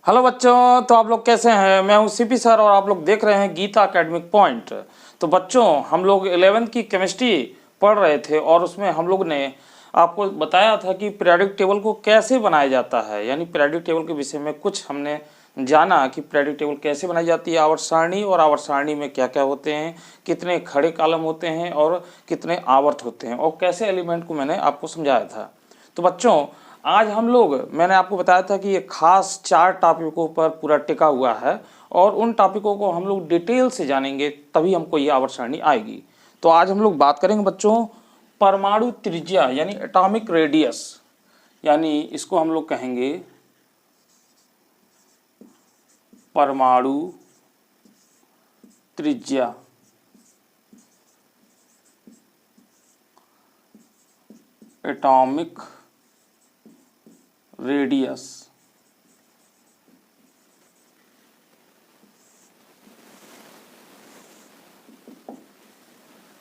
Hello बच्चों, तो आप लोग कैसे हैं। मैं हूं सीपी सर और आप लोग देख रहे हैं गीता एकेडमिक पॉइंट। तो बच्चों, हम लोग 11वीं की केमिस्ट्री पढ़ रहे थे और उसमें हम लोग ने आपको बताया था कि पीरियोडिक टेबल को कैसे बनाया जाता है। यानी पीरियोडिक टेबल के विषय में कुछ हमने जाना कि पीरियोडिक टेबल कैसे बनाई जाती है, आवर्त सारणी, और आवर्त सारणी में क्या क्या होते हैं, कितने खड़े कॉलम होते हैं और कितने आवर्त होते हैं, और कैसे एलिमेंट को मैंने आपको समझाया था। तो बच्चों, आज हम लोग, मैंने आपको बताया था कि ये खास 4 टॉपिकों पर पूरा टिका हुआ है और उन टॉपिकों को हम लोग डिटेल से जानेंगे, तभी हमको ये आवर्त सारणी आएगी। तो आज हम लोग बात करेंगे बच्चों परमाणु त्रिज्या यानी एटॉमिक रेडियस, यानी इसको हम लोग कहेंगे परमाणु त्रिज्या। Atomic radius.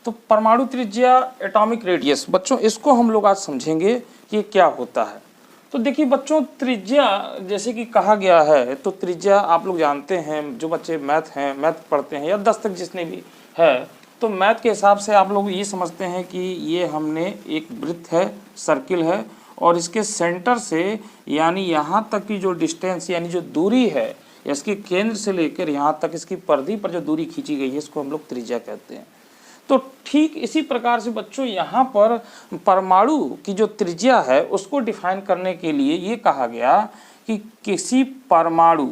तो परमाणु त्रिज्या एटॉमिक रेडियस, बच्चों इसको हम लोग आज समझेंगे कि ये क्या होता है। तो देखिए बच्चों, त्रिज्या जैसे कि कहा गया है, तो त्रिज्या आप लोग जानते हैं, जो बच्चे मैथ पढ़ते हैं या 10 तक जिसने भी है, तो मैथ के हिसाब से आप लोग ये समझते हैं कि ये हमने एक वृत्त है, सर्किल है, और इसके सेंटर से यानी यहाँ तक की जो डिस्टेंस यानी जो दूरी है, इसके केंद्र से लेकर यहाँ तक इसकी परिधि पर जो दूरी खींची गई है, इसको हम लोग त्रिज्या कहते हैं। तो ठीक इसी प्रकार से बच्चों यहाँ पर परमाणु की जो त्रिज्या है उसको डिफाइन करने के लिए ये कहा गया कि किसी परमाणु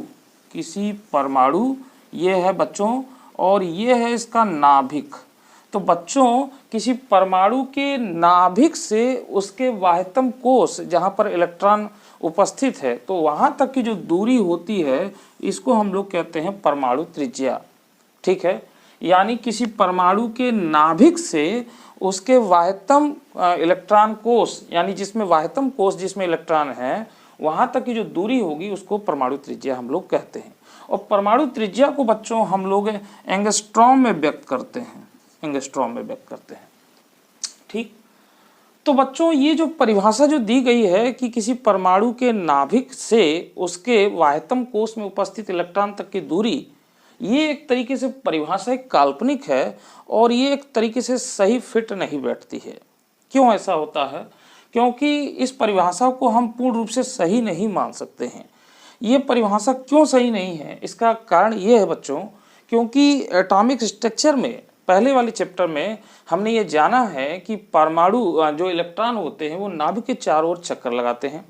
ये है बच्चों, और ये है इसका नाभिक। तो बच्चों, किसी परमाणु के नाभिक से उसके वाह्यतम कोश जहाँ पर इलेक्ट्रॉन उपस्थित है, तो वहाँ तक की जो दूरी होती है, इसको हम लोग कहते हैं परमाणु त्रिज्या। ठीक है, यानी किसी परमाणु के नाभिक से उसके वाह्यतम इलेक्ट्रॉन कोश, यानी जिसमें वाह्यतम कोश जिसमें इलेक्ट्रॉन है, वहाँ तक की जो दूरी होगी उसको परमाणु त्रिज्या हम लोग कहते हैं। और परमाणु त्रिज्या को बच्चों हम लोग एंगस्ट्रॉम में व्यक्त करते हैं, ठीक। तो बच्चों, ये जो परिभाषा जो दी गई है कि किसी परमाणु के नाभिक से उसके वाह्यतम कोश में उपस्थित इलेक्ट्रॉन तक की दूरी, ये एक तरीके से परिभाषा एक काल्पनिक है और ये एक तरीके से सही फिट नहीं बैठती है। क्यों ऐसा होता है? क्योंकि इस परिभाषा को हम पूर्ण रूप से सही नहीं मान सकते हैं। ये परिभाषा क्यों सही नहीं है, इसका कारण ये है बच्चों, क्योंकि एटॉमिक स्ट्रक्चर में पहले वाले चैप्टर में हमने ये जाना है कि परमाणु जो इलेक्ट्रॉन होते हैं वो नाभिक के चारों ओर चक्कर लगाते हैं,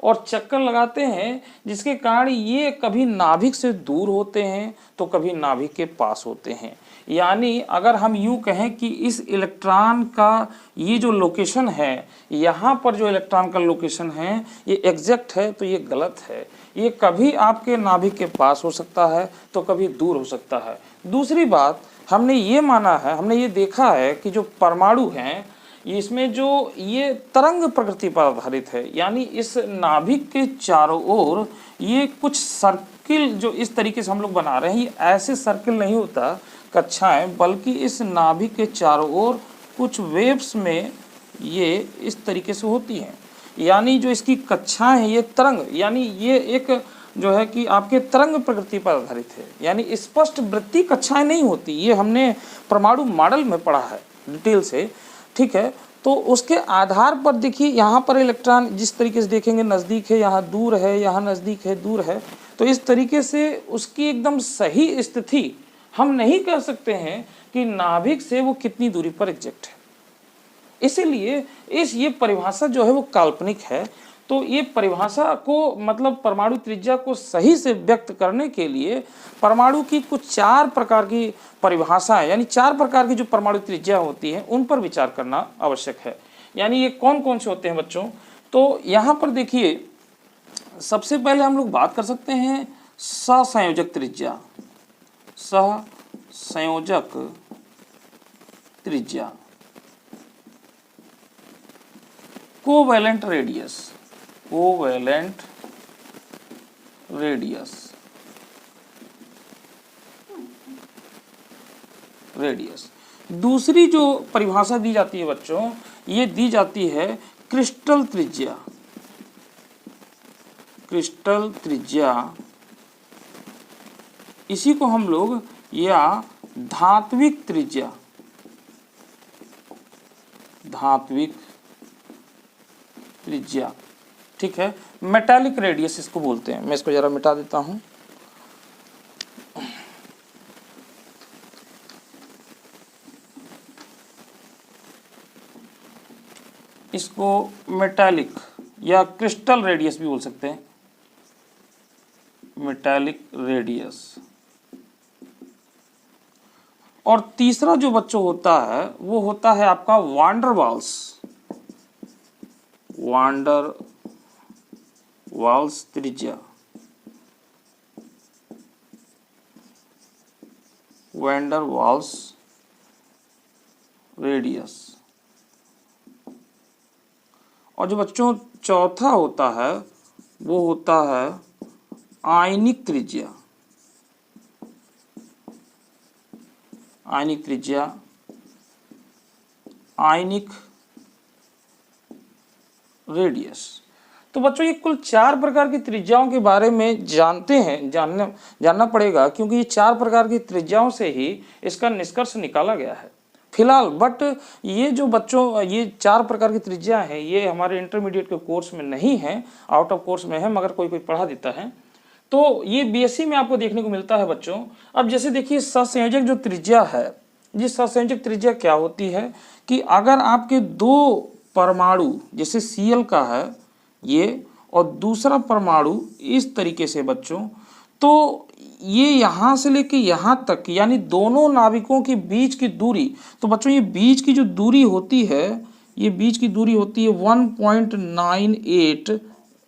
और चक्कर लगाते हैं जिसके कारण ये कभी नाभिक से दूर होते हैं तो कभी नाभिक के पास होते हैं। यानी अगर हम यूँ कहें कि इस इलेक्ट्रॉन का ये जो लोकेशन है, यहाँ पर जो इलेक्ट्रॉन का लोकेशन है ये एग्जैक्ट है, तो ये गलत है। ये कभी आपके नाभिक के पास हो सकता है तो कभी दूर हो सकता है। दूसरी बात, हमने ये माना है, हमने ये देखा है कि जो परमाणु हैं इसमें जो ये तरंग प्रकृति पर आधारित है, यानी इस नाभिक के चारों ओर ये कुछ सर्किल जो इस तरीके से हम लोग बना रहे हैं, ये ऐसे सर्किल नहीं होता कक्षाएं, बल्कि इस नाभिक के चारों ओर कुछ वेव्स में ये इस तरीके से होती हैं। यानी जो इसकी कक्षाएं हैं ये तरंग, यानी ये एक जो है कि आपके तरंग प्रकृति पर आधारित है, यानी स्पष्ट वृत्तीय कक्षाएं नहीं होती। ये हमने परमाणु मॉडल में पढ़ा है डिटेल से, ठीक है। तो उसके आधार पर देखिए, यहाँ पर इलेक्ट्रॉन जिस तरीके से देखेंगे नज़दीक है, यहाँ दूर है, यहाँ नज़दीक है, दूर है, तो इस तरीके से उसकी एकदम सही स्थिति हम नहीं कह सकते हैं कि नाभिक से वो कितनी दूरी पर एग्जैक्ट है। इसीलिए ये परिभाषा जो है वो काल्पनिक है। तो ये परिभाषा को मतलब परमाणु त्रिज्या को सही से व्यक्त करने के लिए परमाणु की कुछ 4 प्रकार की परिभाषाएं, यानी 4 प्रकार की जो परमाणु त्रिज्या होती है उन पर विचार करना आवश्यक है। यानी ये कौन कौन से होते हैं बच्चों? तो यहाँ पर देखिए, सबसे पहले हम लोग बात कर सकते हैं सहसंयोजक त्रिज्या। सहसंयोजक त्रिज्या, कोवैलेंट रेडियस, कोवैलेंट रेडियस। दूसरी जो परिभाषा दी जाती है बच्चों, ये दी जाती है क्रिस्टल त्रिज्या। क्रिस्टल त्रिज्या इसी को हम लोग या धात्विक त्रिज्या, धात्विक त्रिज्या, ठीक है, मेटालिक रेडियस इसको बोलते हैं। मैं इसको जरा मिटा देता हूं। इसको मेटालिक या क्रिस्टल रेडियस भी बोल सकते हैं, मेटालिक रेडियस। और तीसरा जो बच्चों होता है वो होता है आपका वांडर वाल्स, वांडर वाल्स त्रिज्या, वैंडर वाल्स रेडियस। और जो बच्चों चौथा होता है वो होता है आयनिक त्रिज्या, आयनिक त्रिज्या, आयनिक रेडियस। तो बच्चों ये कुल 4 प्रकार की त्रिज्याओं के बारे में जानते हैं, जानना पड़ेगा, क्योंकि ये 4 प्रकार की त्रिज्याओं से ही इसका निष्कर्ष निकाला गया है फिलहाल। बट ये जो बच्चों ये 4 प्रकार की त्रिज्या हैं ये हमारे इंटरमीडिएट के कोर्स में नहीं है, आउट ऑफ कोर्स में है, मगर कोई कोई पढ़ा देता है। तो ये बीएससी में आपको देखने को मिलता है बच्चों। अब जैसे देखिए सहसंयोजक जो त्रिज्या है, ये सहसंयोजक त्रिज्या क्या होती है कि अगर आपके 2 परमाणु जैसे Cl का है ये और दूसरा परमाणु इस तरीके से बच्चों, तो ये यहाँ से लेके यहाँ तक यानी दोनों नाविकों के बीच की दूरी, तो बच्चों ये बीच की जो दूरी होती है, ये बीच की दूरी होती है 1.98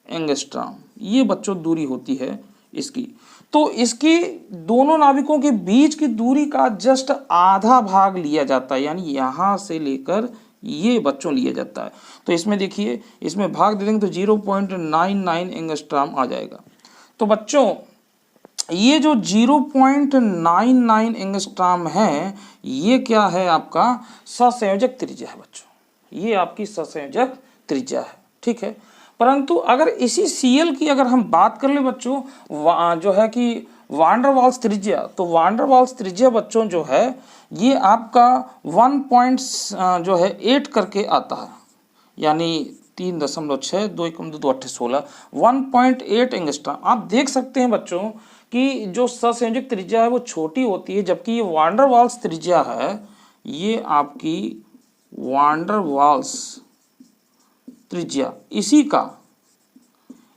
एंगस्ट्रॉम, ये बच्चों दूरी होती है इसकी। तो इसकी दोनों नाविकों के बीच की दूरी का जस्ट आधा भाग लिया जाता है, यानी यहाँ से लेकर ये बच्चों लिया जाता है। तो इसमें देखिए, इसमें भाग दे देंगे तो 0.99 एंगस्ट्रॉम आ जाएगा। तो बच्चों ये जो 0.99 एंगस्ट्रॉम है ये क्या है, आपका सहसंयोजक त्रिज्या है बच्चों, ये आपकी सहसंयोजक त्रिज्या है, ठीक है। परंतु अगर इसी Cl की अगर हम बात कर ले बच्चों, जो है कि वांडर वाल्स त्रिज्या, तो वांडर वाल्स त्रिज्या बच्चों जो है ये आपका 1.8 करके आता है, यानी 3.6 2 × 2 = 16, 1.8 एंगस्ट्रॉम। आप देख सकते हैं बच्चों कि जो सहसंयोजक त्रिज्या है वो छोटी होती है, जबकि ये वांडर वाल्स त्रिज्या है ये आपकी वांडर वाल्स त्रिज्या,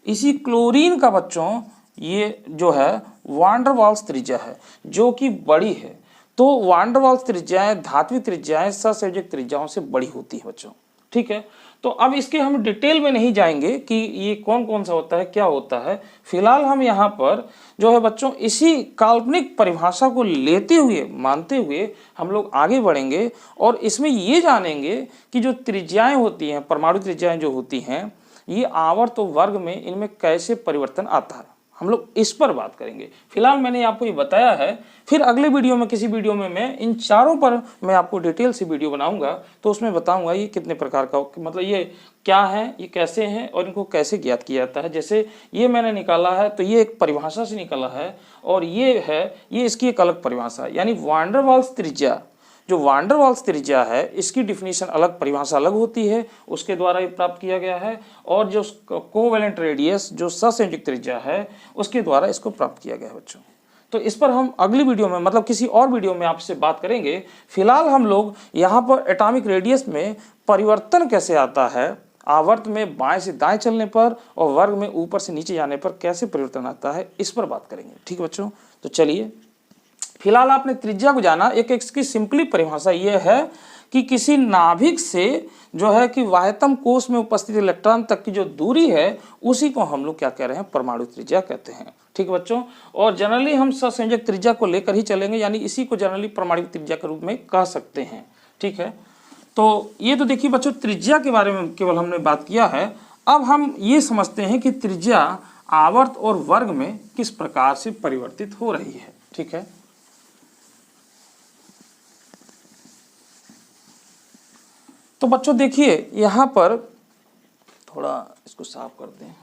इसी क्लोरीन का बच्चों ये जो है वांडर वाल्स त्रिज्या है जो कि बड़ी है। तो वांडर वाल्स त्रिज्याएं, धात्विक त्रिज्याएं सहसंयोजक त्रिज्याओं से बड़ी होती है बच्चों, ठीक है। तो अब इसके हम डिटेल में नहीं जाएंगे कि ये कौन कौन सा होता है, क्या होता है। फिलहाल हम यहाँ पर जो है बच्चों इसी काल्पनिक परिभाषा को लेते हुए, मानते हुए हम लोग आगे बढ़ेंगे और इसमें ये जानेंगे कि जो त्रिज्याएं होती हैं, परमाणु त्रिज्याएं जो होती हैं, ये आवर्त और वर्ग में इनमें कैसे परिवर्तन आता है, हम लोग इस पर बात करेंगे। फिलहाल मैंने आपको ये बताया है, फिर अगले वीडियो में किसी वीडियो में मैं इन चारों पर मैं आपको डिटेल से वीडियो बनाऊंगा, तो उसमें बताऊंगा ये कितने प्रकार का, मतलब ये क्या है, ये कैसे हैं और इनको कैसे ज्ञात किया जाता है। जैसे ये मैंने निकाला है तो ये एक परिभाषा से निकाला है, और ये है, ये इसकी एक अलग परिभाषा है, यानी वांडर वाल्स त्रिज्या, जो वांडर वाल्स त्रिज्या है इसकी डिफिनीशन अलग, परिभाषा अलग होती है, उसके द्वारा ये प्राप्त किया गया है। और जो कोवेलेंट रेडियस जो सहसंयोजक त्रिज्या है उसके द्वारा इसको प्राप्त किया गया है बच्चों। तो इस पर हम अगली वीडियो में, मतलब किसी और वीडियो में आपसे बात करेंगे। फिलहाल हम लोग यहाँ पर एटॉमिक रेडियस में परिवर्तन कैसे आता है, आवर्त में बाएं से दाएं चलने पर और वर्ग में ऊपर से नीचे जाने पर कैसे परिवर्तन आता है, इस पर बात करेंगे, ठीक है बच्चों। तो चलिए, फिलहाल आपने त्रिज्या को जाना। एक इसकी सिंपली परिभाषा ये है कि किसी नाभिक से जो है कि वाह्यतम कोश में उपस्थित इलेक्ट्रॉन तक की जो दूरी है उसी को हम लोग क्या कह रहे हैं, परमाणु त्रिज्या कहते हैं, ठीक है बच्चों। और जनरली हम सहसंयोजक त्रिज्या को लेकर ही चलेंगे, यानी इसी को जनरली परमाणु त्रिज्या के रूप में कह सकते हैं, ठीक है। तो ये तो देखिए बच्चों त्रिज्या के बारे में केवल हमने बात किया है। अब हम ये समझते हैं कि त्रिज्या आवर्त और वर्ग में किस प्रकार से परिवर्तित हो रही है, ठीक है। तो बच्चों देखिए यहाँ पर थोड़ा इसको साफ कर दें।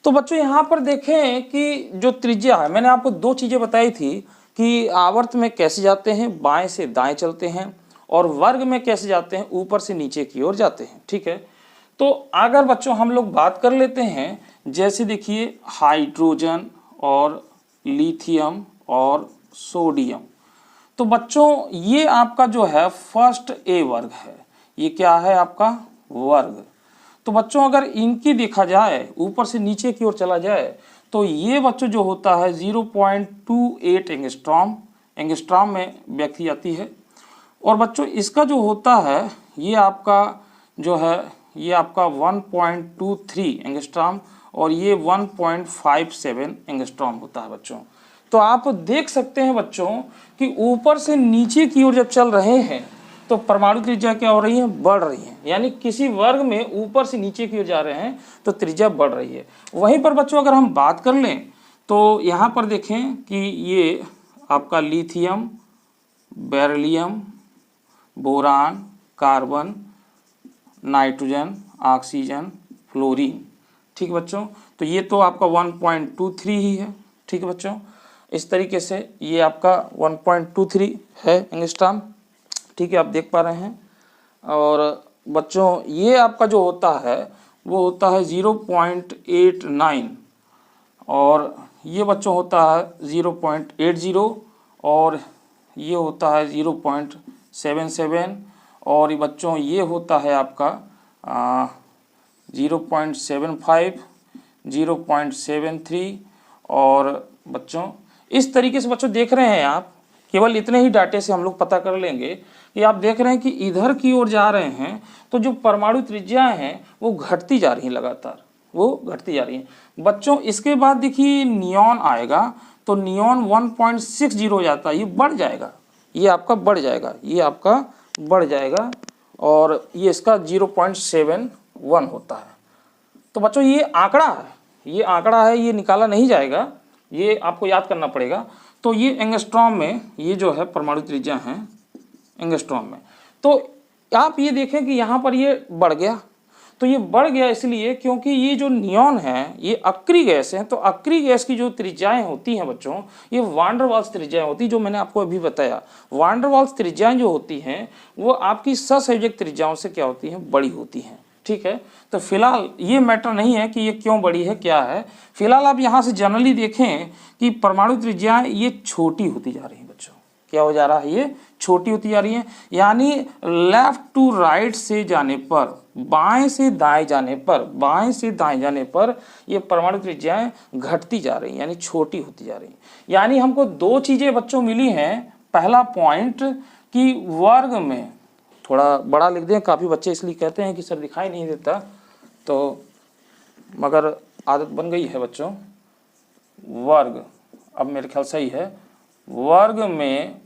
तो बच्चों यहाँ पर देखें कि जो त्रिज्या है, मैंने आपको दो चीज़ें बताई थी कि आवर्त में कैसे जाते हैं, बाएं से दाएं चलते हैं, और वर्ग में कैसे जाते हैं, ऊपर से नीचे की ओर जाते हैं। ठीक है, तो अगर बच्चों हम लोग बात कर लेते हैं, जैसे देखिए हाइड्रोजन और लिथियम और सोडियम, तो बच्चों ये आपका जो है फर्स्ट ए वर्ग है, ये क्या है आपका वर्ग। तो बच्चों अगर इनकी देखा जाए, ऊपर से नीचे की ओर चला जाए, तो ये बच्चों जो होता है 0.28 एंगस्ट्रॉम में व्यक्त की जाती है। और बच्चों इसका जो होता है ये आपका जो है ये आपका 1.23 एंगस्ट्रॉम और ये 1.57 एंगस्ट्रॉम होता है बच्चों। तो आप देख सकते हैं बच्चों कि ऊपर से नीचे की ओर जब चल रहे हैं तो परमाणु त्रिज्या क्या हो रही है, बढ़ रही है। यानी किसी वर्ग में ऊपर से नीचे की ओर जा रहे हैं तो त्रिज्या बढ़ रही है। वहीं पर बच्चों अगर हम बात कर लें तो यहाँ पर देखें कि ये आपका lithium, beryllium, boron, carbon, nitrogen, oxygen, fluorine. ठीक बच्चों, तो ये तो आपका 1.23 ही है। ठीक है बच्चों, इस तरीके से ये आपका 1.23 है एंगस्ट्रॉम। ठीक है, आप देख पा रहे हैं। और बच्चों ये आपका जो होता है वो होता है 0.89 और ये बच्चों होता है 0.80 और ये होता है 0.77 और ये बच्चों ये होता है आपका 0.75, 0.73 और बच्चों इस तरीके से बच्चों देख रहे हैं आप। केवल इतने ही डाटे से हम लोग पता कर लेंगे कि आप देख रहे हैं कि इधर की ओर जा रहे हैं तो जो परमाणु त्रिज्याएं हैं वो घटती जा रही हैं, लगातार वो घटती जा रही हैं। बच्चों इसके बाद देखिए नियॉन आएगा तो नियॉन 1.60 हो जाता है, ये बढ़ जाएगा, ये आपका बढ़ जाएगा, ये आपका बढ़ जाएगा और ये इसका 0.71 होता है। तो बच्चों ये आंकड़ा है, ये आंकड़ा है, ये निकाला नहीं जाएगा, ये आपको याद करना पड़ेगा। तो ये एंगस्ट्रॉम में ये जो है परमाणु त्रिज्या है एंगस्ट्रॉम में। तो आप ये देखें कि यहाँ पर ये बढ़ गया, तो ये बढ़ गया इसलिए क्योंकि ये जो नियॉन है ये अक्रिय गैस है। तो अक्रिय गैस की जो त्रिज्याएं होती हैं बच्चों, ये वान डेर वाल्स त्रिज्याएं होती हैं, जो मैंने आपको अभी बताया। वान डेर वाल्स त्रिज्याएं जो होती हैं वो आपकी सहसंयोजक त्रिज्याओं से क्या होती हैं, बड़ी होती हैं। ठीक है, तो फिलहाल ये मैटर नहीं है कि ये क्यों बड़ी है क्या है। फिलहाल आप यहाँ से जनरली देखें कि परमाणु त्रिज्याएं ये छोटी होती जा रही हैं बच्चों। क्या हो जा रहा है, ये छोटी होती जा रही है। यानी लेफ्ट टू राइट से जाने पर, बाएं से दाएं जाने पर, बाएं से दाएं जाने पर ये परमाणु त्रिज्याएं घटती जा रही हैं, यानी छोटी होती जा रही हैं। यानी हमको दो चीजें बच्चों मिली हैं। पहला पॉइंट कि वर्ग में, थोड़ा बड़ा लिख दें, काफ़ी बच्चे इसलिए कहते हैं कि सर दिखाई नहीं देता, तो मगर आदत बन गई है बच्चों। वर्ग अब मेरे ख्याल सही है। वर्ग में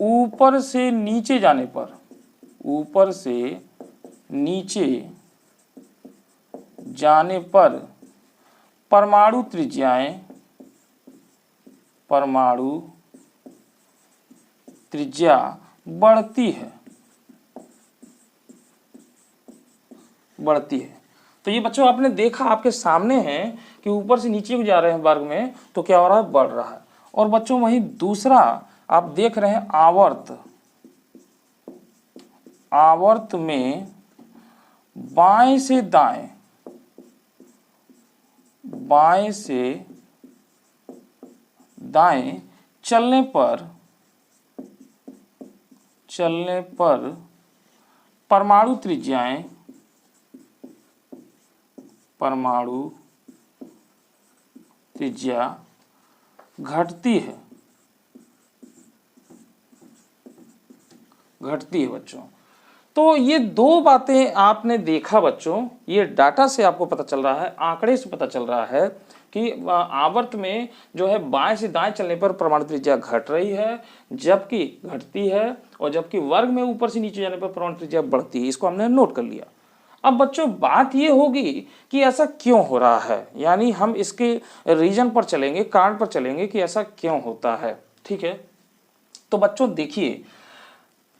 ऊपर से नीचे जाने पर, ऊपर से नीचे जाने पर परमाणु त्रिज्याएं, परमाणु त्रिज्या बढ़ती है, बढ़ती है। तो ये बच्चों आपने देखा, आपके सामने है कि ऊपर से नीचे को जा रहे हैं वर्ग में तो क्या हो रहा है, बढ़ रहा है। और बच्चों वहीं दूसरा आप देख रहे हैं आवर्त, आवर्त में बाएं से दाएं, बाएं से दाएं चलने पर, चलने पर परमाणु त्रिज्याएं, परमाणु त्रिज्या घटती है, घटती है बच्चों। तो ये दो बातें आपने देखा बच्चों, ये डाटा से आपको पता चल रहा है, आंकड़े से पता चल रहा है कि आवर्त में जो है बाएं से दाएं चलने पर परमाणु त्रिज्या घट रही है, जबकि घटती है, और जबकि वर्ग में ऊपर से नीचे जाने पर परमाणु त्रिज्या बढ़ती है। इसको हमने नोट कर लिया। अब बच्चों बात ये होगी कि ऐसा क्यों हो रहा है, यानी हम इसके रीजन पर चलेंगे, कारण पर चलेंगे कि ऐसा क्यों होता है। ठीक है, तो बच्चों देखिए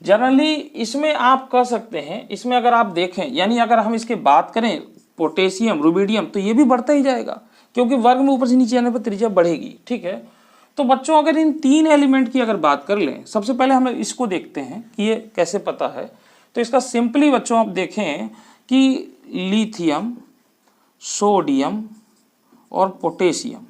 जनरली इसमें आप कह सकते हैं, इसमें अगर आप देखें, यानी अगर हम इसके बात करें पोटेशियम, रुबिडियम, तो ये भी बढ़ता ही जाएगा क्योंकि वर्ग में ऊपर से नीचे आने पर त्रिज्या बढ़ेगी। ठीक है, तो बच्चों अगर इन 3 एलिमेंट की अगर बात कर लें, सबसे पहले हम इसको देखते हैं कि ये कैसे पता है। तो इसका सिंपली बच्चों आप देखें कि लिथियम, सोडियम और पोटेशियम,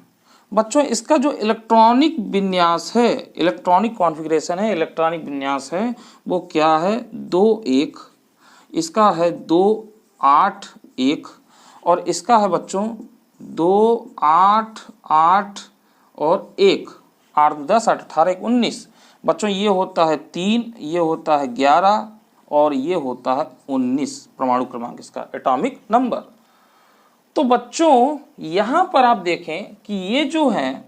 बच्चों इसका जो इलेक्ट्रॉनिक विन्यास है, इलेक्ट्रॉनिक कॉन्फ़िगरेशन है, इलेक्ट्रॉनिक विन्यास है, वो क्या है 2-1, इसका है 2-8-1 और इसका है बच्चों 2-8-8 और 1, 8-10, 8-18, 19। बच्चों ये होता है 3, ये होता है 11 और ये होता है 19 परमाणु क्रमांक, इसका एटॉमिक नंबर। तो बच्चों यहाँ पर आप देखें कि ये जो है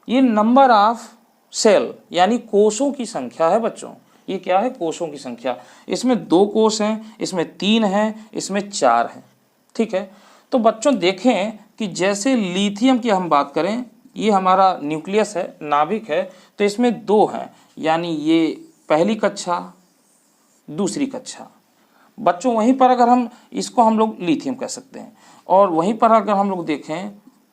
ये नंबर ऑफ सेल यानी कोषों की संख्या है बच्चों। ये क्या है? कोषों की संख्या। इसमें 2 कोष हैं, इसमें 3 हैं, इसमें 4 हैं। ठीक है, तो बच्चों देखें कि जैसे लिथियम की हम बात करें, ये हमारा न्यूक्लियस है, नाभिक है, तो इसमें 2 हैं, यानी ये पहली कक्षा, दूसरी कक्षा। बच्चों वहीं पर अगर हम इसको हम लोग लिथियम कह सकते हैं, और वहीं पर अगर हम लोग देखें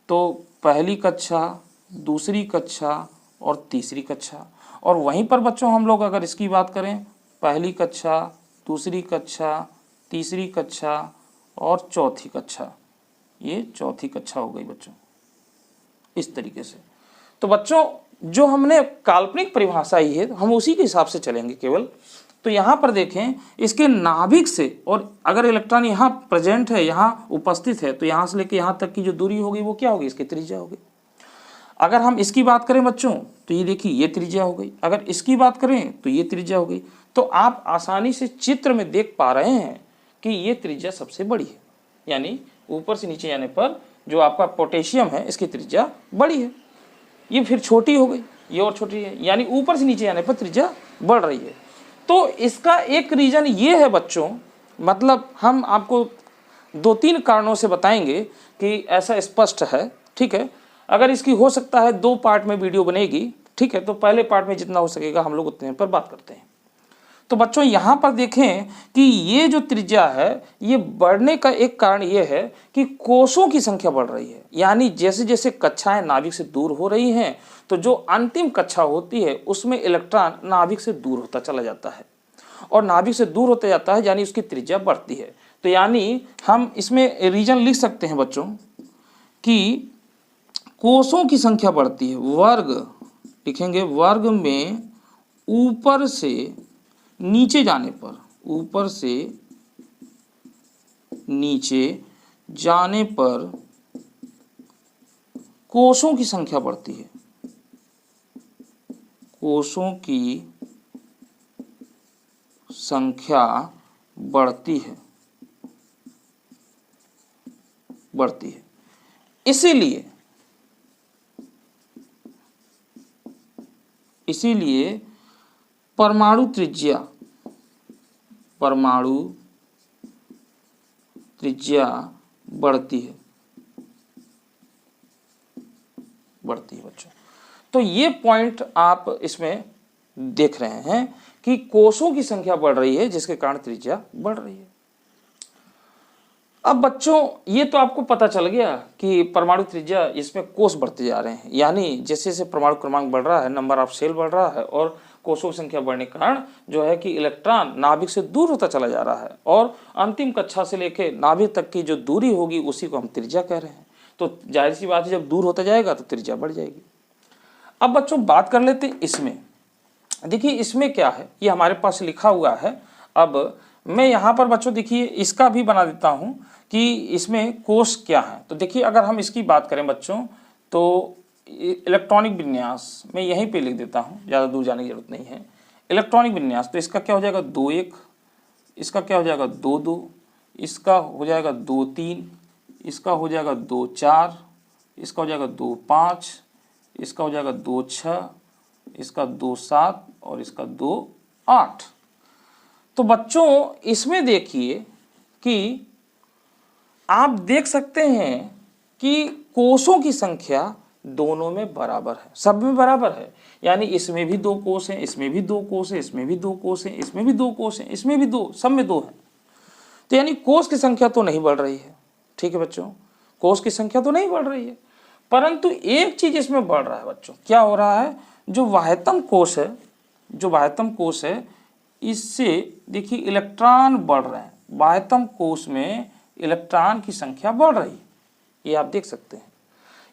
तो पहली कक्षा, दूसरी कक्षा और तीसरी कक्षा। और वहीं पर बच्चों हम लोग अगर इसकी बात करें, पहली कक्षा, दूसरी कक्षा, तीसरी कक्षा और चौथी कक्षा, ये चौथी कक्षा हो गई बच्चों, इस तरीके से। तो बच्चों जो हमने काल्पनिक परिभाषा ही है, हम उसी के हिसाब से चलेंगे केवल। तो यहाँ पर देखें इसके नाभिक से, और अगर इलेक्ट्रॉन यहाँ प्रेजेंट है, यहाँ उपस्थित है, तो यहाँ से लेकर यहाँ तक की जो दूरी होगी वो क्या होगी? इसकी त्रिज्या होगी। अगर हम इसकी बात करें बच्चों तो ये देखिए ये त्रिज्या हो गई, अगर इसकी बात करें तो ये त्रिज्या हो गई। तो आप आसानी से चित्र में देख पा रहे हैं कि ये त्रिज्या सबसे बड़ी है, यानी ऊपर से नीचे जाने पर जो आपका पोटेशियम है इसकी त्रिज्या बड़ी है, ये फिर छोटी हो गई, ये और छोटी है, यानी ऊपर से नीचे जाने पर त्रिज्या बढ़ रही है। तो इसका एक रीज़न ये है बच्चों, मतलब हम आपको 2-3 कारणों से बताएंगे कि ऐसा स्पष्ट है। ठीक है, अगर इसकी हो सकता है 2 पार्ट में वीडियो बनेगी। ठीक है, तो पहले पार्ट में जितना हो सकेगा हम लोग उतने पर बात करते हैं। तो बच्चों यहाँ पर देखें कि ये जो त्रिज्या है ये बढ़ने का एक कारण ये है कि कोषों की संख्या बढ़ रही है, यानी जैसे जैसे कक्षाएं नाभिक से दूर हो रही हैं तो जो अंतिम कक्षा होती है उसमें इलेक्ट्रॉन नाभिक से दूर होता चला जाता है, और नाभिक से दूर होता जाता है यानी उसकी त्रिज्या बढ़ती है। तो यानी हम इसमें रीजन लिख सकते हैं बच्चों कि कोषों की संख्या बढ़ती है, वर्ग लिखेंगे, वर्ग में ऊपर से नीचे जाने पर, ऊपर से नीचे जाने पर कोषों की संख्या बढ़ती है, कोषों की संख्या बढ़ती है, बढ़ती है। इसीलिए परमाणु त्रिज्या बढ़ती है बच्चों। तो ये पॉइंट आप इसमें देख रहे हैं कि कोषों की संख्या बढ़ रही है जिसके कारण त्रिज्या बढ़ रही है। अब बच्चों ये तो आपको पता चल गया कि परमाणु त्रिज्या, इसमें कोष बढ़ते जा रहे हैं, यानी जैसे जैसे परमाणु क्रमांक बढ़ रहा है, नंबर ऑफ सेल बढ़ रहा है, और कोषों की संख्या बढ़ने के कारण जो है कि इलेक्ट्रॉन नाभिक से दूर होता चला जा रहा है, और अंतिम कक्षा से लेकर नाभिक तक की जो दूरी होगी उसी को हम त्रिज्या कह रहे हैं। तो जाहिर सी बात है जब दूर होता जाएगा तो त्रिज्या बढ़ जाएगी। अब बच्चों बात कर लेते हैं इसमें। देखिए इसमें क्या है, ये हमारे पास लिखा हुआ है। अब मैं यहाँ पर बच्चों देखिए इसका भी बना देता हूँ कि इसमें कोष क्या है। तो देखिए अगर हम इसकी बात करें बच्चों तो इलेक्ट्रॉनिक विन्यास मैं यहीं पे लिख देता हूँ, ज़्यादा दूर जाने की जरूरत नहीं है। इलेक्ट्रॉनिक विन्यास तो इसका क्या हो जाएगा 2-1, इसका क्या हो जाएगा 2-2, इसका हो जाएगा 2-3, इसका हो जाएगा 2-4, इसका हो जाएगा 2-5, इसका हो जाएगा 2-6, इसका 2-7 और इसका 2-8। तो बच्चों इसमें देखिए कि आप देख सकते हैं कि कोषों की संख्या दोनों में बराबर है, सब में बराबर है, यानी इसमें भी 2 कोष हैं, इसमें भी 2 कोष हैं, इसमें भी 2 कोष हैं, इसमें भी 2 कोष हैं, इसमें भी 2, सब में 2 हैं। तो यानी कोष की संख्या तो नहीं बढ़ रही है। ठीक है बच्चों, कोष की संख्या तो नहीं बढ़ रही है, परंतु एक चीज इसमें बढ़ रहा है बच्चों। क्या हो रहा है, जो वाह्यतम कोष है, जो वाह्यतम कोष है, इससे देखिए इलेक्ट्रॉन बढ़ रहे हैं। वाह्यतम कोष में इलेक्ट्रॉन की संख्या बढ़ रही है, ये आप देख सकते हैं।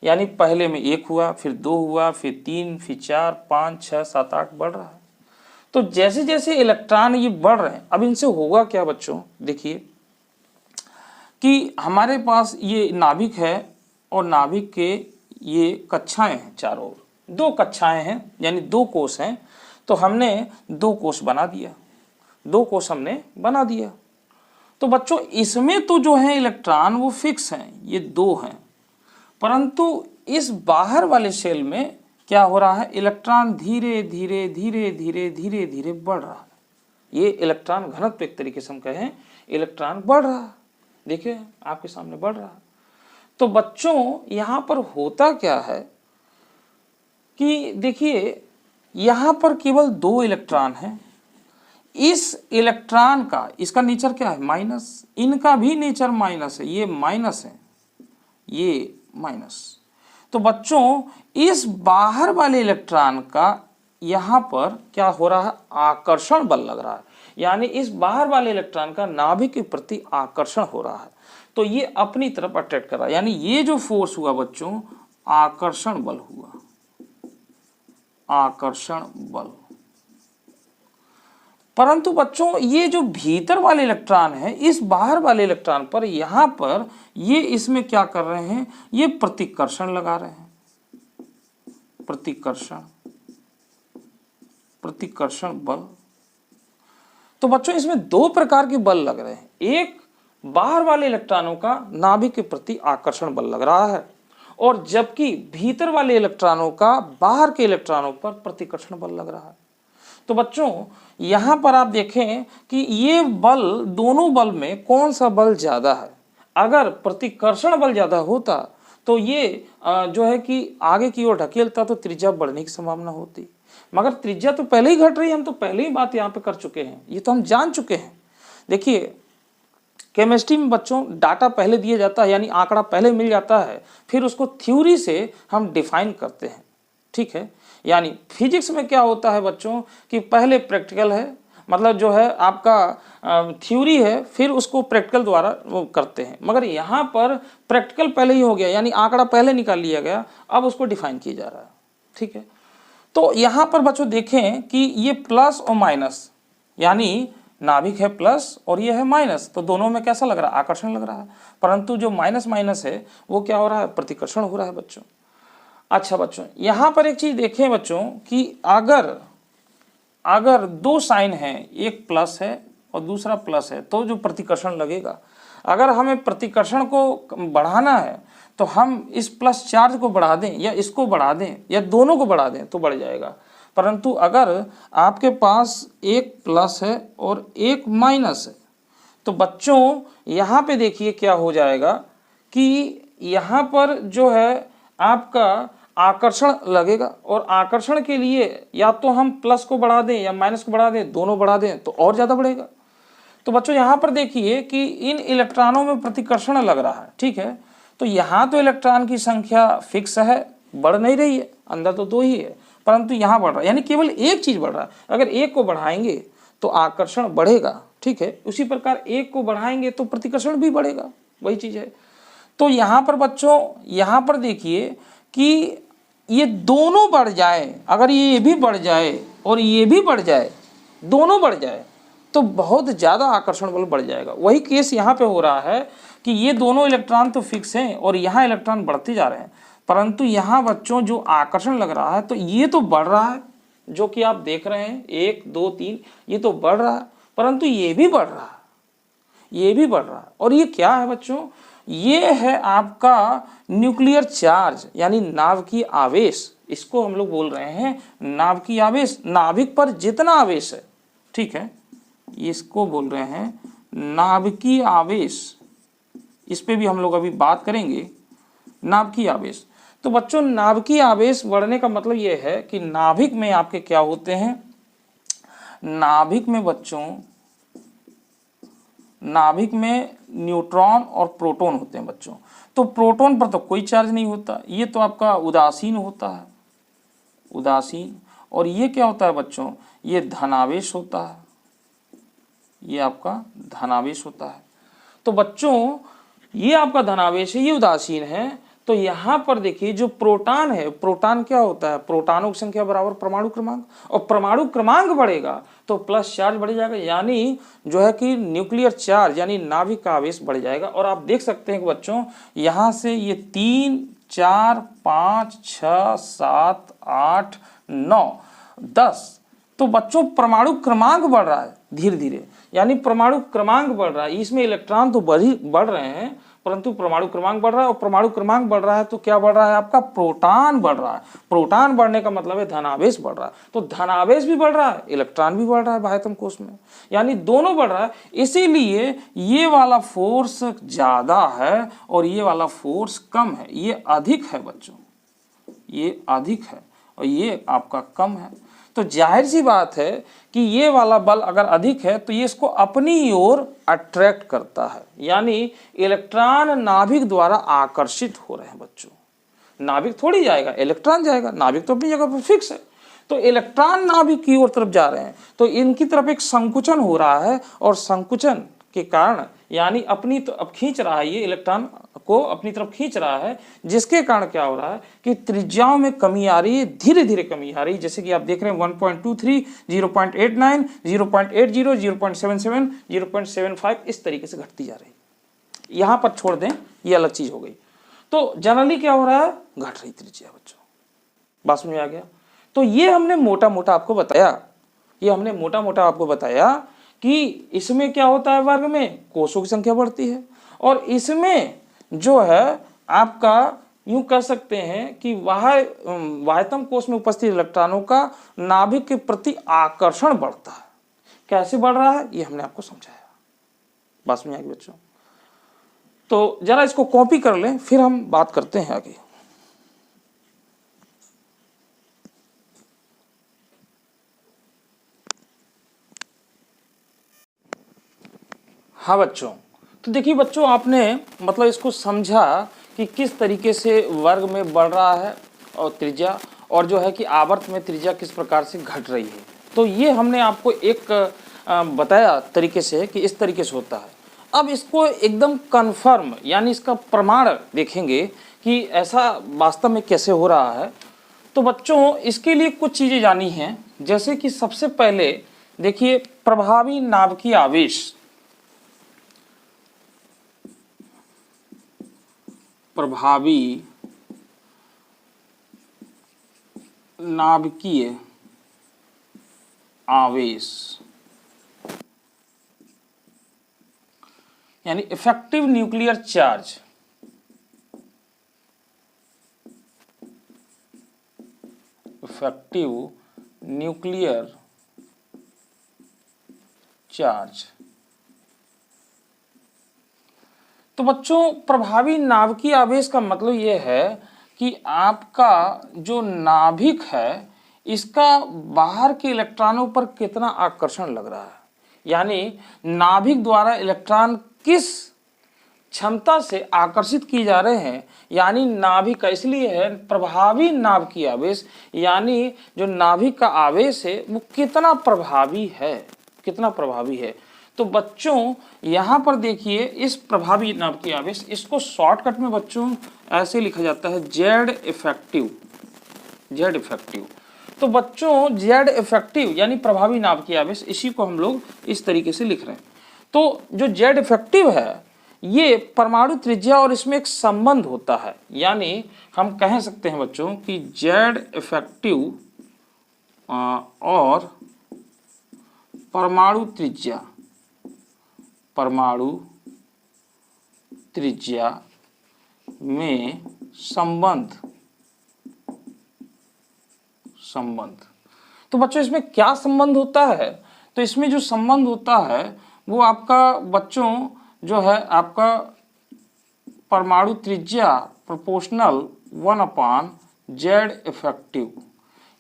यानी पहले में 1 हुआ, फिर 2 हुआ, फिर 3, फिर 4, 5, 6, 7, 8 बढ़ रहा है। तो जैसे जैसे इलेक्ट्रॉन ये बढ़ रहे हैं, अब इनसे होगा क्या बच्चों, देखिए कि हमारे पास ये नाभिक है और नाभिक के ये कक्षाएं हैं, चारों ओर 2 कक्षाएं हैं, यानी 2 कोष हैं। तो हमने 2 कोष बना दिया, 2 कोष हमने बना दिया। तो बच्चों इसमें तो जो है इलेक्ट्रॉन वो फिक्स हैं, ये 2 हैं, परंतु इस बाहर वाले सेल में क्या हो रहा है, इलेक्ट्रॉन धीरे धीरे धीरे धीरे धीरे धीरे बढ़ रहा है। ये इलेक्ट्रॉन घनत्व एक तरीके से हम कहें, इलेक्ट्रॉन बढ़ रहा है, देखिए आपके सामने बढ़ रहा है। तो बच्चों यहाँ पर होता क्या है कि देखिए यहाँ पर केवल 2 इलेक्ट्रॉन हैं। इस इलेक्ट्रॉन का, इसका नेचर क्या है, माइनस, इनका भी नेचर माइनस है, ये माइनस है, ये माइनस। तो बच्चों इस बाहर वाले इलेक्ट्रॉन का यहाँ पर क्या हो रहा है, आकर्षण बल लग रहा है। यानी इस बाहर वाले इलेक्ट्रॉन का नाभिक के प्रति आकर्षण हो रहा है, तो ये अपनी तरफ अट्रैक्ट कर रहा है। यानी ये जो फोर्स हुआ बच्चों, आकर्षण बल हुआ, आकर्षण बल। परंतु बच्चों ये जो भीतर वाले इलेक्ट्रॉन है, इस बाहर वाले इलेक्ट्रॉन पर यहाँ पर ये इसमें क्या कर रहे हैं, ये प्रतिकर्षण लगा रहे हैं, प्रतिकर्षण, प्रतिकर्षण बल। तो बच्चों इसमें 2 प्रकार के बल लग रहे हैं। एक बाहर वाले इलेक्ट्रॉनों का नाभिक के प्रति आकर्षण बल लग रहा है, और जबकि भीतर वाले इलेक्ट्रॉनों का बाहर के इलेक्ट्रॉनों पर प्रतिकर्षण बल लग रहा है। तो बच्चों यहाँ पर आप देखें कि ये बल, दोनों बल में कौन सा बल ज़्यादा है। अगर प्रतिकर्षण बल ज़्यादा होता तो ये जो है कि आगे की ओर ढकेलता, तो त्रिज्या बढ़ने की संभावना होती, मगर त्रिज्या तो पहले ही घट रही है। हम तो पहले ही बात यहाँ पे कर चुके हैं, ये तो हम जान चुके हैं। देखिए केमिस्ट्री में बच्चों डाटा पहले दिया जाता है, यानी आंकड़ा पहले मिल जाता है, फिर उसको थ्योरी से हम डिफाइन करते हैं, ठीक है। यानी फिजिक्स में क्या होता है बच्चों कि पहले प्रैक्टिकल है, मतलब जो है आपका थ्योरी है, फिर उसको प्रैक्टिकल द्वारा वो करते हैं। मगर यहाँ पर प्रैक्टिकल पहले ही हो गया, यानी आंकड़ा पहले निकाल लिया गया, अब उसको डिफाइन किया जा रहा है, ठीक है। तो यहाँ पर बच्चों देखें कि ये प्लस और माइनस, यानी नाभिक है प्लस और ये है माइनस, तो दोनों में कैसा लग रहा है, आकर्षण लग रहा है। परंतु जो माइनस माइनस है वो क्या हो रहा है, प्रतिकर्षण हो रहा है बच्चों। अच्छा बच्चों यहाँ पर एक चीज देखें बच्चों कि अगर 2 साइन हैं, एक प्लस है और दूसरा प्लस है, तो जो प्रतिकर्षण लगेगा, अगर हमें प्रतिकर्षण को बढ़ाना है तो हम इस प्लस चार्ज को बढ़ा दें या इसको बढ़ा दें या दोनों को बढ़ा दें तो बढ़ जाएगा। परंतु अगर आपके पास एक प्लस है और एक माइनस है, तो बच्चों यहाँ पे देखिए क्या हो जाएगा कि यहाँ पर जो है आपका आकर्षण लगेगा, और आकर्षण के लिए या तो हम प्लस को बढ़ा दें या माइनस को बढ़ा दें, दोनों बढ़ा दें तो और ज़्यादा बढ़ेगा। तो बच्चों यहाँ पर देखिए कि इन इलेक्ट्रॉनों में प्रतिकर्षण लग रहा है, ठीक है। तो यहाँ तो इलेक्ट्रॉन की संख्या फिक्स है, बढ़ नहीं रही है, अंदर तो 2 ही है, परंतु यहाँ बढ़ रहा है, यानी केवल एक चीज़ बढ़ रहा है। अगर एक को बढ़ाएंगे तो आकर्षण बढ़ेगा, ठीक है। उसी प्रकार एक को बढ़ाएंगे तो प्रतिकर्षण भी बढ़ेगा, वही चीज़ है। तो यहाँ पर बच्चों, यहाँ पर देखिए कि ये दोनों बढ़ जाए, अगर ये भी बढ़ जाए और ये भी बढ़ जाए, दोनों बढ़ जाए, तो बहुत ज़्यादा आकर्षण बल बढ़ जाएगा। वही केस यहाँ पे हो रहा है कि ये दोनों इलेक्ट्रॉन तो फिक्स हैं और यहाँ इलेक्ट्रॉन बढ़ते जा रहे हैं, परंतु यहाँ बच्चों जो आकर्षण लग रहा है तो ये तो बढ़ रहा है, जो कि आप देख रहे हैं 1 2 3, ये तो बढ़ रहा है, परंतु ये भी बढ़ रहा है, ये भी बढ़ रहा है। और ये क्या है बच्चों, ये है आपका न्यूक्लियर चार्ज, यानी नाभिकीय आवेश। इसको हम लोग बोल रहे हैं नाभिकीय आवेश। नाभिक पर जितना आवेश है, ठीक है, इसको बोल रहे हैं नाभिकीय आवेश। इस पे भी हम लोग अभी बात करेंगे, नाभिकीय आवेश। तो बच्चों नाभिकीय आवेश बढ़ने का मतलब ये है कि नाभिक में आपके क्या होते हैं, नाभिक में बच्चों, नाभिक में न्यूट्रॉन और प्रोटॉन होते हैं बच्चों। तो प्रोटॉन पर तो कोई चार्ज नहीं होता, ये तो आपका उदासीन होता है, उदासीन। और ये क्या होता है बच्चों, ये धनावेश होता है, ये आपका धनावेश होता है। तो बच्चों ये आपका धनावेश है, ये उदासीन है। तो यहाँ पर देखिए जो प्रोटॉन है, प्रोटॉन क्या होता है, प्रोटॉनों की संख्या बराबर परमाणु क्रमांक, और परमाणु क्रमांक बढ़ेगा तो प्लस चार्ज बढ़ जाएगा, यानी जो है कि न्यूक्लियर चार्ज यानी नाभिक का आवेश बढ़ जाएगा। और आप देख सकते हैं कि बच्चों यहाँ से ये 3, 4, 5, 6, 7, 8, 9, 10, तो बच्चों परमाणु क्रमांक बढ़ रहा है धीरे धीरे, यानी परमाणु क्रमांक बढ़ रहा है। इसमें इलेक्ट्रॉन तो बढ़ रहे हैं परंतु परमाणु क्रमांक बढ़ रहा है, और परमाणु क्रमांक बढ़ रहा है तो क्या बढ़ रहा है, आपका प्रोटॉन बढ़ रहा है। प्रोटॉन बढ़ने का मतलब है धनावेश बढ़ रहा है। तो धनावेश भी बढ़ रहा है, इलेक्ट्रॉन भी बढ़ रहा है बाह्यतम कोश में, यानी दोनों बढ़ रहा है। इसीलिए ये वाला फोर्स ज्यादा है और ये वाला फोर्स कम है, ये अधिक है बच्चों, ये अधिक है और ये आपका कम है। तो जाहिर सी बात है कि ये वाला बल अगर अधिक है तो ये इसको अपनी ओर अट्रैक्ट करता है, यानी इलेक्ट्रॉन नाभिक द्वारा आकर्षित हो रहे हैं बच्चों। नाभिक थोड़ी जाएगा, इलेक्ट्रॉन जाएगा, नाभिक तो अपनी जगह पर फिक्स है। तो इलेक्ट्रॉन नाभिक की ओर तरफ जा रहे हैं तो इनकी तरफ एक संकुचन हो रहा है, और संकुचन के कारण यानी अपनी तो अब खींच रहा है, ये इलेक्ट्रॉन को अपनी तरफ खींच रहा है, जिसके कारण क्या हो रहा है कि त्रिज्याओं में कमी आ रही है, धीरे धीरे कमी आ रही है। जैसे कि आप देख रहे हैं 1.23, 0.89, 0.80, 0.77, 0.75 इस तरीके से घटती जा रही है। यहां पर छोड़ दें, ये अलग चीज हो गई। तो जनरली क्या हो रहा है, घट रही त्रिज्या बच्चों, बात समझ में आ गया। तो ये हमने मोटा मोटा आपको बताया, ये हमने मोटा मोटा आपको बताया कि इसमें क्या होता है, वर्ग में कोषों की संख्या बढ़ती है, और इसमें जो है आपका यूं कह सकते हैं कि बाह्यतम कोष में उपस्थित इलेक्ट्रॉनों का नाभिक के प्रति आकर्षण बढ़ता है। कैसे बढ़ रहा है ये हमने आपको समझाया, बात समझ आ गई बच्चों। तो जरा इसको कॉपी कर लें, फिर हम बात करते हैं आगे। हाँ बच्चों, तो देखिए बच्चों आपने मतलब इसको समझा कि किस तरीके से वर्ग में बढ़ रहा है और त्रिज्या, और जो है कि आवर्त में त्रिज्या किस प्रकार से घट रही है। तो ये हमने आपको एक बताया तरीके से कि इस तरीके से होता है। अब इसको एकदम कन्फर्म यानी इसका प्रमाण देखेंगे कि ऐसा वास्तव में कैसे हो रहा है। तो बच्चों इसके लिए कुछ चीज़ें जानी हैं, जैसे कि सबसे पहले देखिए प्रभावी नाभिकीय आवेश, प्रभावी नाभिकीय आवेश यानी effective nuclear charge, effective nuclear charge. तो बच्चों प्रभावी नाभिकीय आवेश का मतलब यह है कि आपका जो नाभिक है इसका बाहर के इलेक्ट्रॉनों पर कितना आकर्षण लग रहा है, यानी नाभिक द्वारा इलेक्ट्रॉन किस क्षमता से आकर्षित किए जा रहे हैं, यानी नाभिक का इसलिए है प्रभावी नाभिकीय आवेश, यानी जो नाभिक का आवेश है वो कितना प्रभावी है, कितना प्रभावी है। तो बच्चों यहाँ पर देखिए इस प्रभावी नाभिकीय आवेश, इसको शॉर्टकट में बच्चों ऐसे लिखा जाता है जेड इफेक्टिव, जेड इफेक्टिव। तो बच्चों जेड इफेक्टिव यानी प्रभावी नाभिकीय आवेश, इसी को हम लोग इस तरीके से लिख रहे हैं। तो जो जेड इफेक्टिव है ये परमाणु त्रिज्या और इसमें एक संबंध होता है, यानी हम कह सकते हैं बच्चों कि जेड इफेक्टिव और परमाणु त्रिज्या, परमाणु त्रिज्या में संबंध, संबंध। तो बच्चों इसमें क्या संबंध होता है, तो इसमें जो संबंध होता है वो आपका बच्चों जो है आपका परमाणु त्रिज्या प्रोपोर्शनल 1/z इफेक्टिव,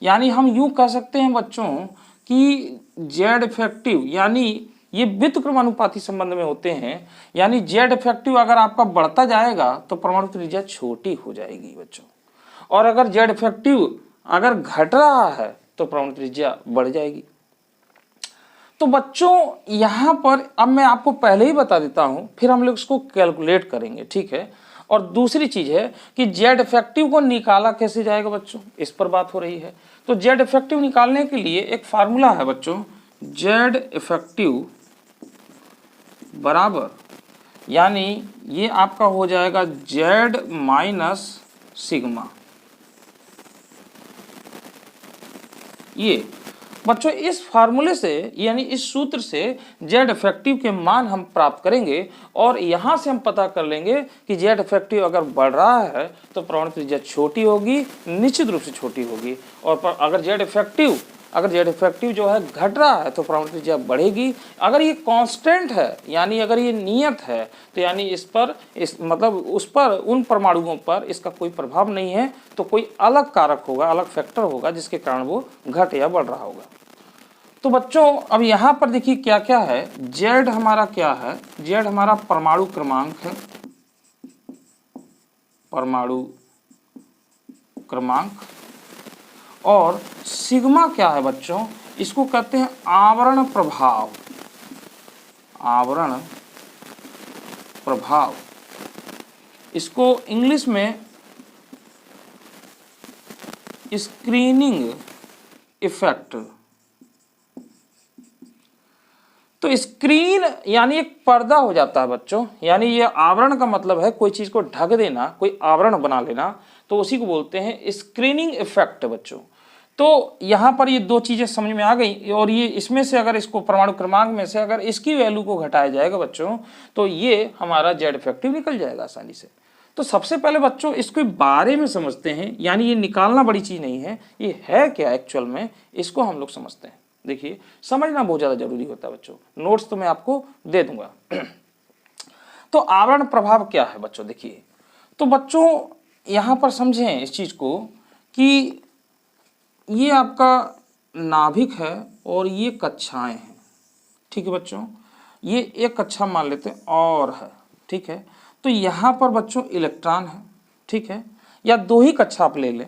यानी हम यूं कह सकते हैं बच्चों कि z इफेक्टिव यानी ये व्युत्क्रमानुपाती संबंध में होते हैं, यानी जेड इफेक्टिव अगर आपका बढ़ता जाएगा तो परमाणु त्रिज्या छोटी हो जाएगी बच्चों, और अगर जेड इफेक्टिव अगर घट रहा है तो परमाणु त्रिज्या बढ़ जाएगी। तो बच्चों यहाँ पर अब मैं आपको पहले ही बता देता हूं, फिर हम लोग इसको कैलकुलेट करेंगे, ठीक है। और दूसरी चीज है कि जेड इफेक्टिव को निकाला कैसे जाएगा बच्चों, इस पर बात हो रही है। तो जेड इफेक्टिव निकालने के लिए एक फार्मूला है बच्चों, जेड इफेक्टिव बराबर, यानी ये आपका हो जाएगा जेड माइनस सिग्मा। ये बच्चों इस फार्मूले से, यानी इस सूत्र से जेड इफेक्टिव के मान हम प्राप्त करेंगे, और यहां से हम पता कर लेंगे कि जेड इफेक्टिव अगर बढ़ रहा है तो परमाणु त्रिज्या छोटी होगी, निश्चित रूप से छोटी होगी, और अगर जेड इफेक्टिव जो है घट रहा है तो परमाणु त्रिज्या बढ़ेगी। अगर ये कांस्टेंट है, यानी अगर ये नियत है, तो यानी उस पर उन परमाणुओं पर इसका कोई प्रभाव नहीं है, तो कोई अलग कारक होगा, अलग फैक्टर होगा जिसके कारण वो घट या बढ़ रहा होगा। तो बच्चों अब यहाँ पर देखिए क्या क्या है, जेड हमारा क्या है, जेड हमारा परमाणु क्रमांक है, परमाणु क्रमांक, और सिग्मा क्या है बच्चों, इसको कहते हैं आवरण प्रभाव, आवरण प्रभाव, इसको इंग्लिश में स्क्रीनिंग इफेक्ट। तो स्क्रीन यानी एक पर्दा हो जाता है बच्चों, यानी ये आवरण का मतलब है कोई चीज को ढक देना, कोई आवरण बना लेना, तो उसी को बोलते हैं स्क्रीनिंग इफेक्ट बच्चों। तो यहाँ पर ये दो चीजें समझ में आ गई, और ये इसमें से अगर इसको परमाणु क्रमांक में से अगर इसकी वैल्यू को घटाया जाएगा बच्चों, तो ये हमारा जेड इफेक्टिव निकल जाएगा आसानी से। तो सबसे पहले बच्चों इसके बारे में समझते हैं, यानी ये निकालना बड़ी चीज नहीं है, ये है क्या एक्चुअल में, इसको हम लोग समझते हैं। देखिए समझना बहुत ज्यादा जरूरी होता है बच्चों, नोट्स तो मैं आपको दे दूंगा। तो आवरण प्रभाव क्या है बच्चों, देखिए तो बच्चों यहाँ पर समझें इस चीज को कि ये आपका नाभिक है और ये कक्षाएं हैं, ठीक है बच्चों, ये एक कक्षा मान लेते हैं और है, ठीक है। तो यहाँ पर बच्चों इलेक्ट्रॉन है, ठीक है, या दो ही कक्षा आप ले लें।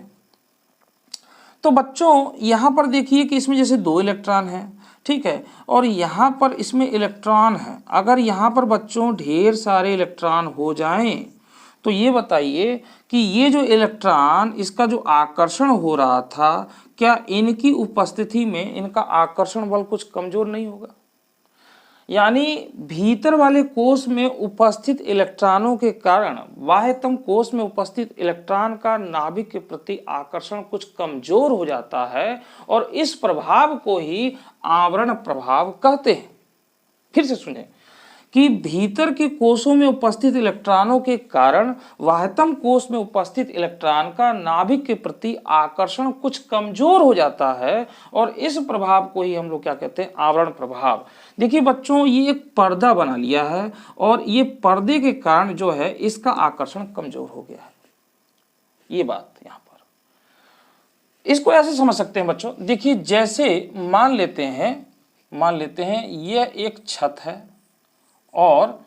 तो बच्चों यहाँ पर देखिए कि इसमें जैसे दो इलेक्ट्रॉन हैं, ठीक है, और यहाँ पर इसमें इलेक्ट्रॉन है। अगर यहाँ पर बच्चों ढेर सारे इलेक्ट्रॉन हो जाएं, तो ये बताइए कि ये जो इलेक्ट्रॉन, इसका जो आकर्षण हो रहा था, क्या इनकी उपस्थिति में इनका आकर्षण बल कुछ कमजोर नहीं होगा? यानी भीतर वाले कोष में उपस्थित इलेक्ट्रॉनों के कारण बाह्यतम कोष में उपस्थित इलेक्ट्रॉन का नाभिक के प्रति आकर्षण कुछ कमजोर हो जाता है, और इस प्रभाव को ही आवरण प्रभाव कहते हैं। फिर से सुने कि भीतर के कोषों में उपस्थित इलेक्ट्रॉनों के कारण बाह्यतम कोष में उपस्थित इलेक्ट्रॉन का नाभिक के प्रति आकर्षण कुछ कमजोर हो जाता है, और इस प्रभाव को ही हम लोग क्या कहते हैं, आवरण प्रभाव। देखिए बच्चों ये एक पर्दा बना लिया है, और ये पर्दे के कारण जो है इसका आकर्षण कमजोर हो गया है। ये बात यहाँ पर इसको ऐसे समझ सकते हैं बच्चों, देखिए जैसे मान लेते हैं यह एक छत है, और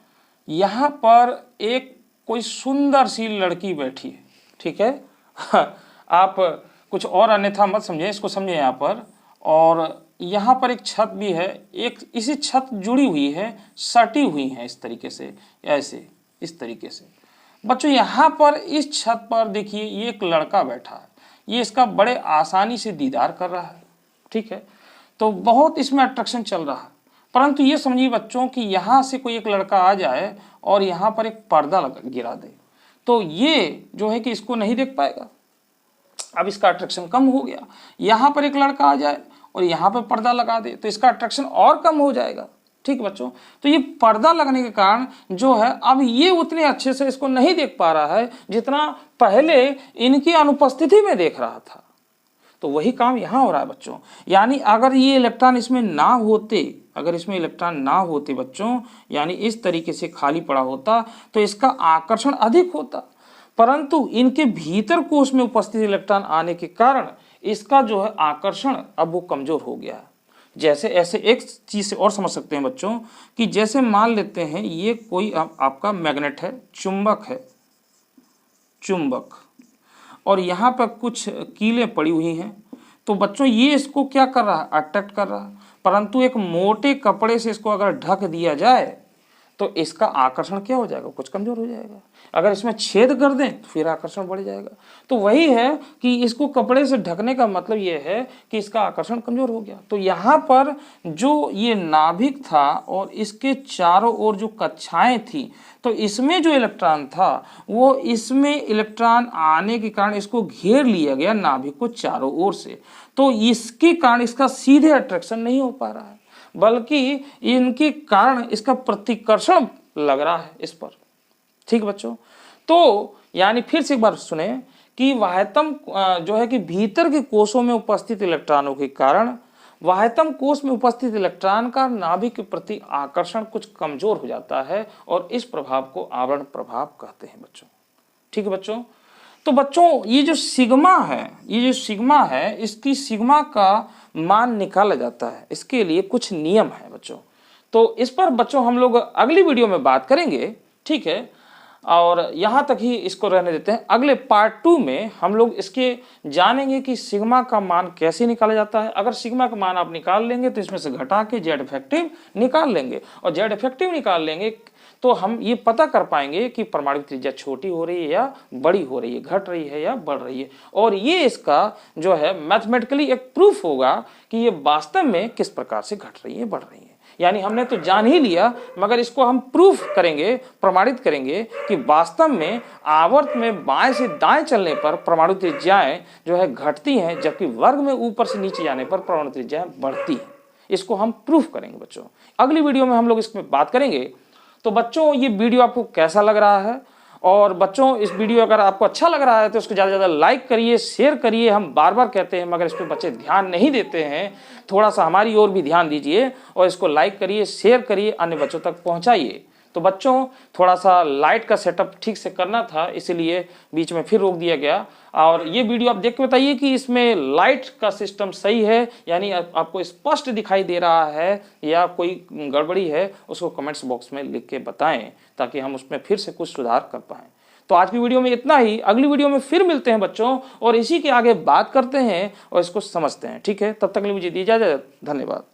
यहाँ पर एक कोई सुंदर सी लड़की बैठी है, ठीक है। आप कुछ और अन्यथा मत समझें, इसको समझें यहाँ पर। और यहाँ पर एक छत भी है, एक इसी छत जुड़ी हुई है, सटी हुई है इस तरीके से, ऐसे इस तरीके से। बच्चों यहाँ पर इस छत पर देखिए ये एक लड़का बैठा है, ये इसका बड़े आसानी से दीदार कर रहा है, ठीक है। तो बहुत इसमें अट्रैक्शन चल रहा है, परंतु ये समझिए बच्चों कि यहाँ से कोई एक लड़का आ जाए और यहाँ पर एक पर्दा गिरा दे, तो ये जो है कि इसको नहीं देख पाएगा। अब इसका अट्रैक्शन कम हो गया। यहाँ पर एक लड़का आ जाए और यहाँ पर पर्दा लगा दे, तो इसका अट्रैक्शन और कम हो जाएगा, ठीक बच्चों। तो ये पर्दा लगने के कारण जो है अब ये उतने अच्छे से इसको नहीं देख पा रहा है जितना पहले इनकी अनुपस्थिति में देख रहा था। तो वही काम यहाँ हो रहा है बच्चों, यानी अगर ये इलेक्ट्रॉन इसमें ना होते, अगर इसमें इलेक्ट्रॉन ना होते बच्चों, यानी इस तरीके से खाली पड़ा होता, तो इसका आकर्षण अधिक होता, परंतु इनके भीतर कोष में उपस्थित इलेक्ट्रॉन आने के कारण इसका जो है आकर्षण अब वो कमजोर हो गया है। जैसे ऐसे एक चीज से और समझ सकते हैं बच्चों कि जैसे मान लेते हैं ये कोई आपका मैग्नेट है, चुंबक है, चुंबक, और यहाँ पर कुछ कीलें पड़ी हुई हैं। तो बच्चों ये इसको क्या कर रहा है, अट्रैक्ट कर रहा है, परंतु एक मोटे कपड़े से इसको अगर ढक दिया जाए तो इसका आकर्षण क्या हो जाएगा, कुछ कमजोर हो जाएगा। अगर इसमें छेद कर दें तो फिर आकर्षण बढ़ जाएगा। तो वही है कि इसको कपड़े से ढकने का मतलब ये है कि इसका आकर्षण कमजोर हो गया। तो यहाँ पर जो ये नाभिक था और इसके चारों ओर जो कक्षाएं थी, तो इसमें जो इलेक्ट्रॉन था वो इसमें इलेक्ट्रॉन आने के कारण इसको घेर लिया गया नाभिक को चारों ओर से। तो इसके कारण इसका सीधे अट्रैक्शन नहीं हो पा रहा है, बल्कि इनके कारण इसका प्रतिकर्षण लग रहा है इस पर। ठीक बच्चों, तो यानी फिर से एक बार सुने कि वाह्यतम जो है कि भीतर के कोषों में उपस्थित इलेक्ट्रॉनों के कारण वाह्यतम कोष में उपस्थित इलेक्ट्रॉन का नाभिक के प्रति आकर्षण कुछ कमजोर हो जाता है और इस प्रभाव को आवरण प्रभाव कहते हैं बच्चों। ठीक है बच्चों, तो बच्चों ये जो सिग्मा है, इसकी सिग्मा का मान निकाला जाता है, इसके लिए कुछ नियम है बच्चों। तो इस पर बच्चों हम लोग अगली वीडियो में बात करेंगे, ठीक है। और यहाँ तक ही इसको रहने देते हैं। अगले पार्ट 2 में हम लोग इसके जानेंगे कि सिग्मा का मान कैसे निकाला जाता है। अगर सिग्मा का मान आप निकाल लेंगे तो इसमें से घटा के जेड इफेक्टिव निकाल लेंगे, और जेड इफेक्टिव निकाल लेंगे तो हम ये पता कर पाएंगे कि परमाणु त्रिज्या छोटी हो रही है या बड़ी हो रही है, घट रही है या बढ़ रही है। और ये इसका जो है मैथमेटिकली एक प्रूफ होगा कि ये वास्तव में किस प्रकार से घट रही है, बढ़ रही है। यानी हमने तो जान ही लिया, मगर इसको हम प्रूफ करेंगे, प्रमाणित करेंगे कि वास्तव में आवर्त में बाएं से दाएं चलने पर परमाणु त्रिज्याएं जो है घटती हैं, जबकि वर्ग में ऊपर से नीचे जाने पर परमाणु त्रिज्याएं बढ़ती हैं। इसको हम प्रूफ करेंगे बच्चों। अगली वीडियो में हम लोग इसमें बात करेंगे। तो बच्चों ये वीडियो आपको कैसा लग रहा है, और बच्चों इस वीडियो अगर आपको अच्छा लग रहा है तो उसको ज़्यादा से ज़्यादा लाइक करिए, शेयर करिए। हम बार बार कहते हैं मगर इस पर बच्चे ध्यान नहीं देते हैं, थोड़ा सा हमारी ओर भी ध्यान दीजिए और इसको लाइक करिए, शेयर करिए, अन्य बच्चों तक पहुंचाइए। तो बच्चों थोड़ा सा लाइट का सेटअप ठीक से करना था, इसलिए बीच में फिर रोक दिया गया। और ये वीडियो आप देख के बताइए कि इसमें लाइट का सिस्टम सही है, यानी आपको स्पष्ट दिखाई दे रहा है या कोई गड़बड़ी है, उसको कमेंट्स बॉक्स में लिख के बताएं ताकि हम उसमें फिर से कुछ सुधार कर पाएं। तो आज की वीडियो में इतना ही। अगली वीडियो में फिर मिलते हैं बच्चों और इसी के आगे बात करते हैं और इसको समझते हैं। ठीक है, तब तक के लिए मुझे दी इजाजत। धन्यवाद।